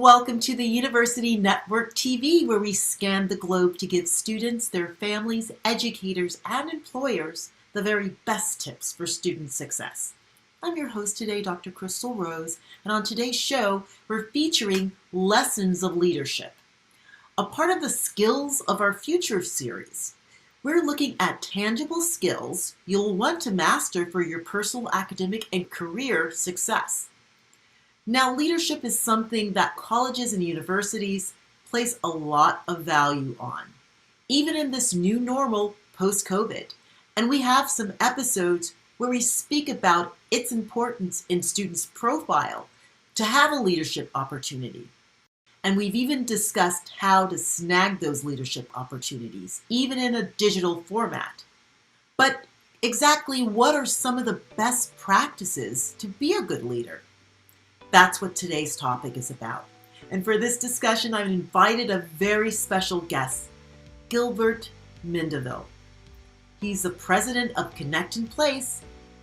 Welcome to the University Network TV, where we scan the globe to give students, their families, educators, and employers the very best tips for student success. I'm your host today, Dr. Crystal Rose, and on today's show, we're featuring Lessons of Leadership, a part of the Skills of Our Future series. We're looking at tangible skills you'll want to master for your personal, academic, and career success. Now, leadership is something that colleges and universities place a lot of value on, even in this new normal post-COVID. And we have some episodes where we speak about its importance in students' profile to have a leadership opportunity. And we've even discussed how to snag those leadership opportunities, even in a digital format. But exactly what are some of the best practices to be a good leader? That's what today's topic is about. And for this discussion, I've invited a very special guest, Gilbert Mendivil. He's the president of Connect in Place,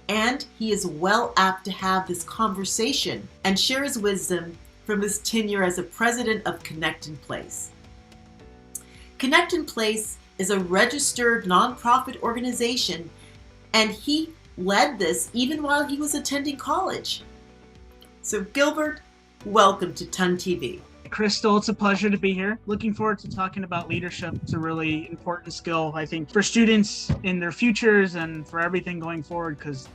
and he is well apt to have this conversation and share his wisdom from his tenure as a president of Connect in Place. Connect in Place is a registered nonprofit organization, and he led this even while he was attending college. So Gilbert, welcome to TUN TV. Crystal, it's a pleasure to be here. Looking forward to talking about leadership. It's a really important skill, I think, for students in their futures and for everything going forward, because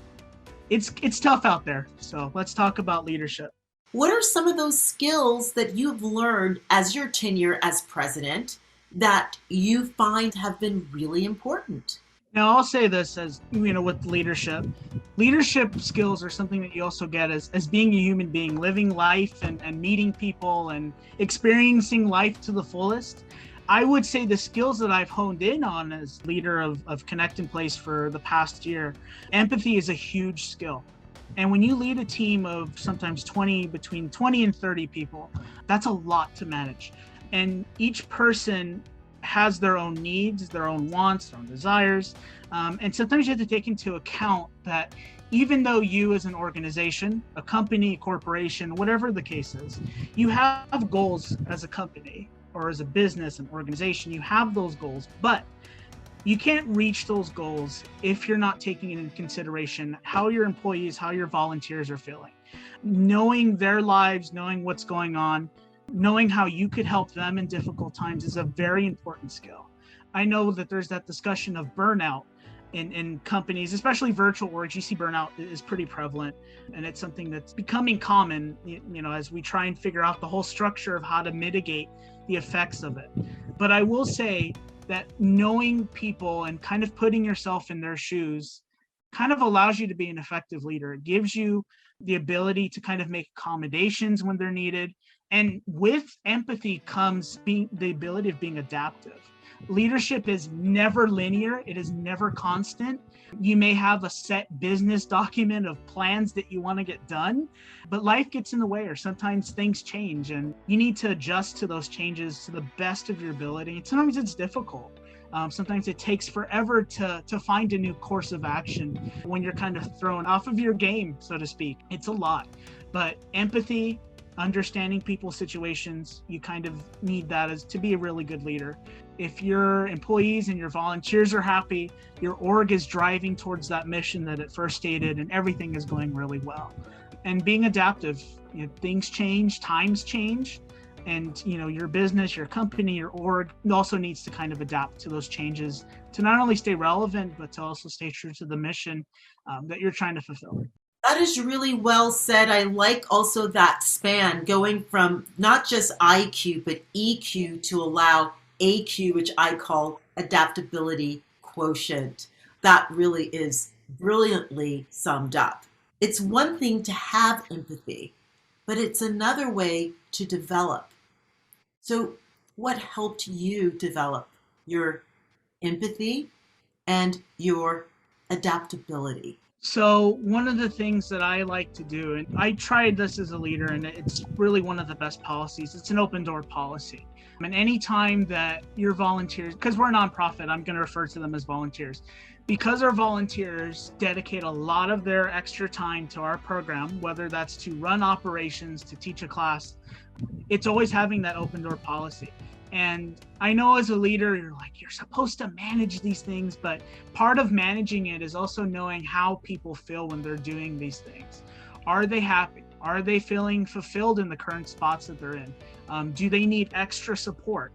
it's tough out there. So let's talk about leadership. What are some of those skills that you've learned as your tenure as president that you find have been really important? Now, I'll say this as, with leadership skills are something that you also get as being a human being, living life and meeting people and experiencing life to the fullest. I would say the skills that I've honed in on as leader of Connect in Place for the past year, empathy is a huge skill. And when you lead a team of sometimes between 20 and 30 people, that's a lot to manage. And each person has their own needs, their own wants, their own desires. And sometimes you have to take into account that even though you as an organization, a company, a corporation, whatever the case is, you have goals as a company or as a business, an organization, you have those goals, but you can't reach those goals if you're not taking into consideration how your employees, how your volunteers are feeling. Knowing their lives, knowing what's going on, knowing how you could help them in difficult times is a very important skill. I know that there's that discussion of burnout in companies, especially virtual orgs. You see burnout is pretty prevalent, and it's something that's becoming common, as we try and figure out the whole structure of how to mitigate the effects of it. But I will say that knowing people and kind of putting yourself in their shoes kind of allows you to be an effective leader. It gives you the ability to kind of make accommodations when they're needed. And with empathy comes the ability of being adaptive. Leadership is never linear. It is never constant. You may have a set business document of plans that you want to get done, but life gets in the way, or sometimes things change, and you need to adjust to those changes to the best of your ability. And sometimes it's difficult. Sometimes it takes forever to find a new course of action when you're kind of thrown off of your game, so to speak. It's a lot, but empathy, understanding people's situations, you kind of need that as to be a really good leader. If your employees and your volunteers are happy, your org is driving towards that mission that it first stated, and everything is going really well. And being adaptive, things change, times change, and your business, your company, your org also needs to kind of adapt to those changes to not only stay relevant, but to also stay true to the mission that you're trying to fulfill. That is really well said. I like also that span going from not just IQ, but EQ to allow AQ, which I call adaptability quotient. That really is brilliantly summed up. It's one thing to have empathy, but it's another way to develop. So what helped you develop your empathy and your adaptability? So one of the things that I like to do, and I tried this as a leader, and it's really one of the best policies, it's an open door policy. And anytime that your volunteers, because we're a nonprofit, I'm going to refer to them as volunteers, because our volunteers dedicate a lot of their extra time to our program, whether that's to run operations, to teach a class, it's always having that open door policy. And I know as a leader, you're supposed to manage these things, but part of managing it is also knowing how people feel when they're doing these things. Are they happy? Are they feeling fulfilled in the current spots that they're in? Do they need extra support?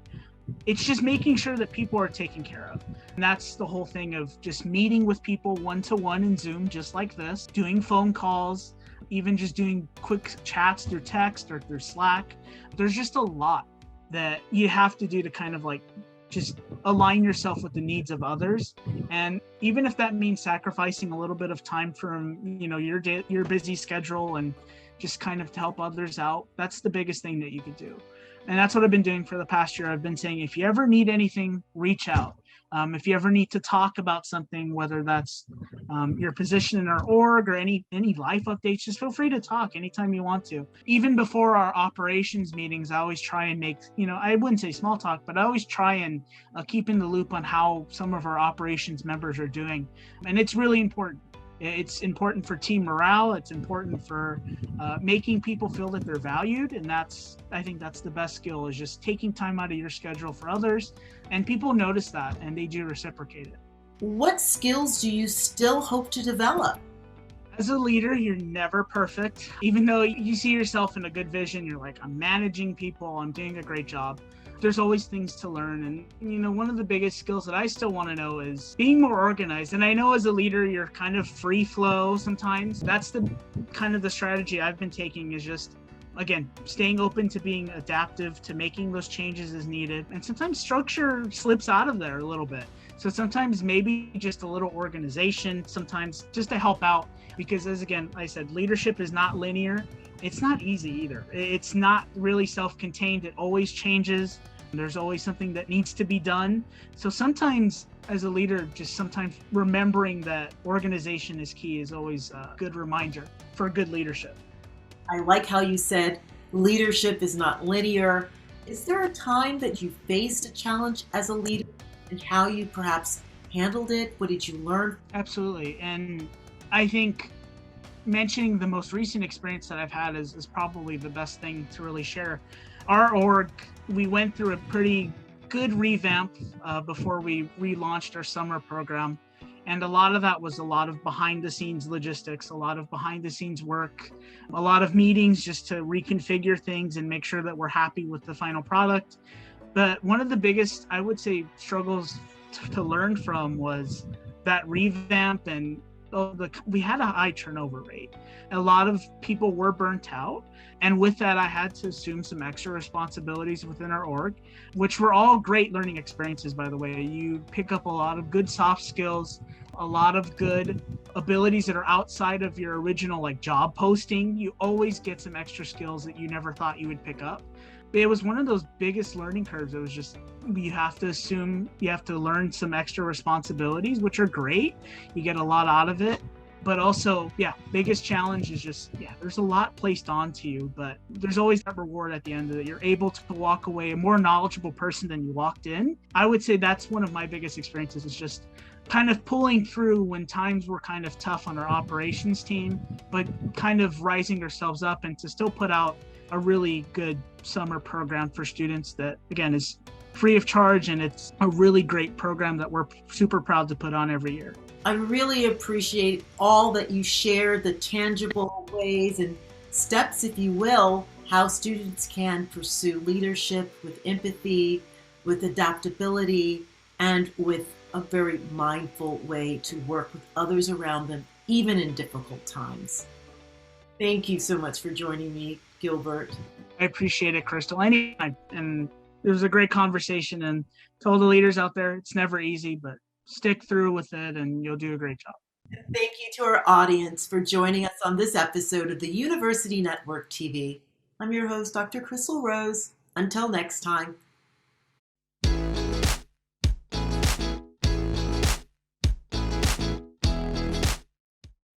It's just making sure that people are taken care of. And that's the whole thing of just meeting with people one-to-one in Zoom, just like this, doing phone calls, even just doing quick chats through text or through Slack. There's just a lot that you have to do to kind of just align yourself with the needs of others. And even if that means sacrificing a little bit of time from, your busy schedule and just kind of to help others out, that's the biggest thing that you could do. And that's what I've been doing for the past year. I've been saying, if you ever need anything, reach out. If you ever need to talk about something, whether that's your position in our org or any life updates, just feel free to talk anytime you want to. Even before our operations meetings, I always try and make, I wouldn't say small talk, but I always try and keep in the loop on how some of our operations members are doing. And it's really important. It's important for team morale. It's important for making people feel that they're valued. And I think that's the best skill, is just taking time out of your schedule for others. And people notice that and they do reciprocate it. What skills do you still hope to develop? As a leader, you're never perfect. Even though you see yourself in a good vision, you're like, I'm managing people, I'm doing a great job. There's always things to learn. And, one of the biggest skills that I still want to know is being more organized. And I know as a leader, you're kind of free flow sometimes. That's the kind of the strategy I've been taking, is just, again, staying open to being adaptive, to making those changes as needed. And sometimes structure slips out of there a little bit. So sometimes maybe just a little organization, sometimes just to help out. Because as again, I said, leadership is not linear. It's not easy either. It's not really self-contained. It always changes. There's always something that needs to be done. So sometimes as a leader, just sometimes remembering that organization is key is always a good reminder for good leadership. I like how you said leadership is not linear. Is there a time that you faced a challenge as a leader and how you perhaps handled it? What did you learn? Absolutely. And I think mentioning the most recent experience that I've had is probably the best thing to really share. Our org, we went through a pretty good revamp before we relaunched our summer program. And a lot of that was a lot of behind the scenes logistics, a lot of behind the scenes work, a lot of meetings just to reconfigure things and make sure that we're happy with the final product. But one of the biggest, I would say, struggles to learn from was that revamp, and we had a high turnover rate. A lot of people were burnt out. And with that, I had to assume some extra responsibilities within our org, which were all great learning experiences, by the way. You pick up a lot of good soft skills, a lot of good abilities that are outside of your original job posting. You always get some extra skills that you never thought you would pick up. It was one of those biggest learning curves. It was just, you have to assume, you have to learn some extra responsibilities, which are great. You get a lot out of it. But also, biggest challenge is just, there's a lot placed onto you, but there's always that reward at the end of it. You're able to walk away a more knowledgeable person than you walked in. I would say that's one of my biggest experiences, is just kind of pulling through when times were kind of tough on our operations team, but kind of rising ourselves up and to still put out a really good summer program for students that, again, is free of charge, and it's a really great program that we're super proud to put on every year. I really appreciate all that you share, the tangible ways and steps, if you will, how students can pursue leadership with empathy, with adaptability, and with a very mindful way to work with others around them, even in difficult times. Thank you so much for joining me, Gilbert. I appreciate it, Crystal. Anytime. And it was a great conversation. And to all the leaders out there, it's never easy, but stick through with it and you'll do a great job. Thank you to our audience for joining us on this episode of the University Network TV. I'm your host, Dr. Crystal Rose. Until next time,